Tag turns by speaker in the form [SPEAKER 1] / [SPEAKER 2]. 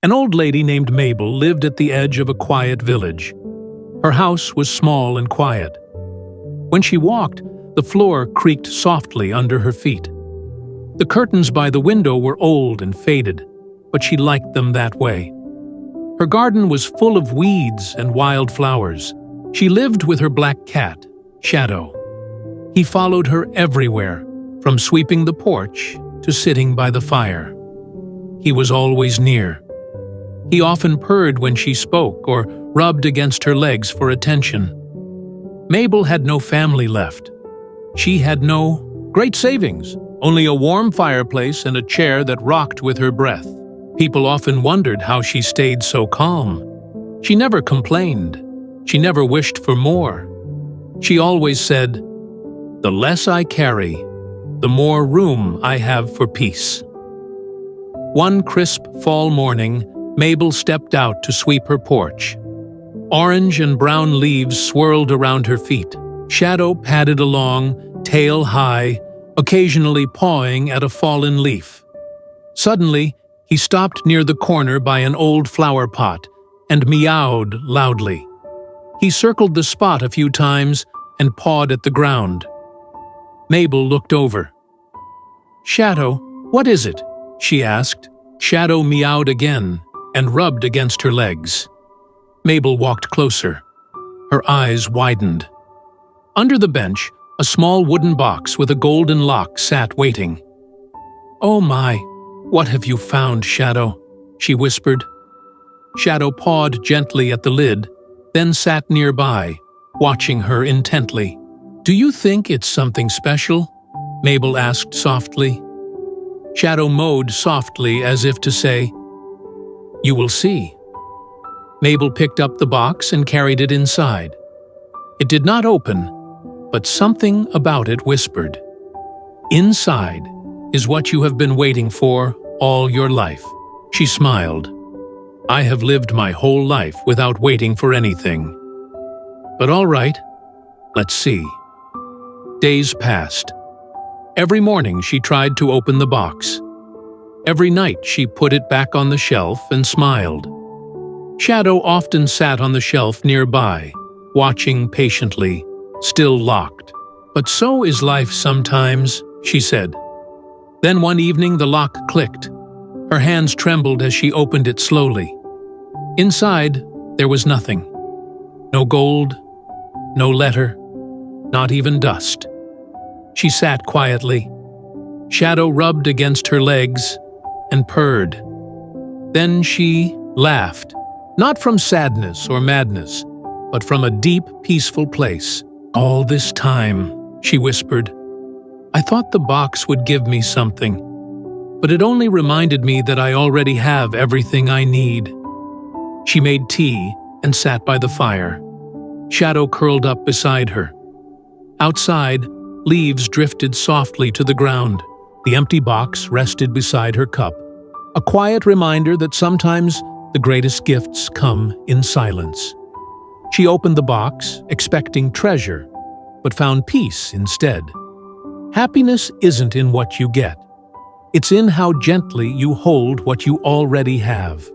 [SPEAKER 1] An old lady named Mabel lived at the edge of a quiet village. Her house was small and quiet. When she walked, the floor creaked softly under her feet. The curtains by the window were old and faded, but she liked them that way. Her garden was full of weeds and wild flowers. She lived with her black cat, Shadow. He followed her everywhere, from sweeping the porch to sitting by the fire. He was always near. He often purred when she spoke or rubbed against her legs for attention. Mabel had no family left. She had no great savings, only a warm fireplace and a chair that rocked with her breath. People often wondered how she stayed so calm. She never complained. She never wished for more. She always said, "The less I carry, the more room I have for peace." One crisp fall morning, Mabel stepped out to sweep her porch. Orange and brown leaves swirled around her feet. Shadow padded along, tail high, occasionally pawing at a fallen leaf. Suddenly, he stopped near the corner by an old flower pot and meowed loudly. He circled the spot a few times and pawed at the ground. Mabel looked over. "Shadow, what is it?" she asked. Shadow meowed again and rubbed against her legs. Mabel walked closer. Her eyes widened. Under the bench, a small wooden box with a golden lock sat waiting. "Oh my, what have you found, Shadow?" she whispered. Shadow pawed gently at the lid, then sat nearby, watching her intently. "Do you think it's something special?" Mabel asked softly. Shadow mowed softly as if to say, "You will see." Mabel picked up the box and carried it inside. It did not open, but something about it whispered, "Inside is what you have been waiting for all your life." She smiled. "I have lived my whole life without waiting for anything. But all right, let's see." Days passed. Every morning she tried to open the box. Every night she put it back on the shelf and smiled. Shadow often sat on the shelf nearby, watching patiently, still locked. "But so is life sometimes," she said. Then one evening the lock clicked. Her hands trembled as she opened it slowly. Inside, there was nothing. No gold, no letter, not even dust. She sat quietly. Shadow rubbed against her legs and purred. Then she laughed, not from sadness or madness, but from a deep, peaceful place. "All this time," she whispered, "I thought the box would give me something, but it only reminded me that I already have everything I need." She made tea and sat by the fire. Shadow curled up beside her. Outside, leaves drifted softly to the ground. The empty box rested beside her cup, a quiet reminder that sometimes the greatest gifts come in silence. She opened the box, expecting treasure, but found peace instead. Happiness isn't in what you get. It's in how gently you hold what you already have.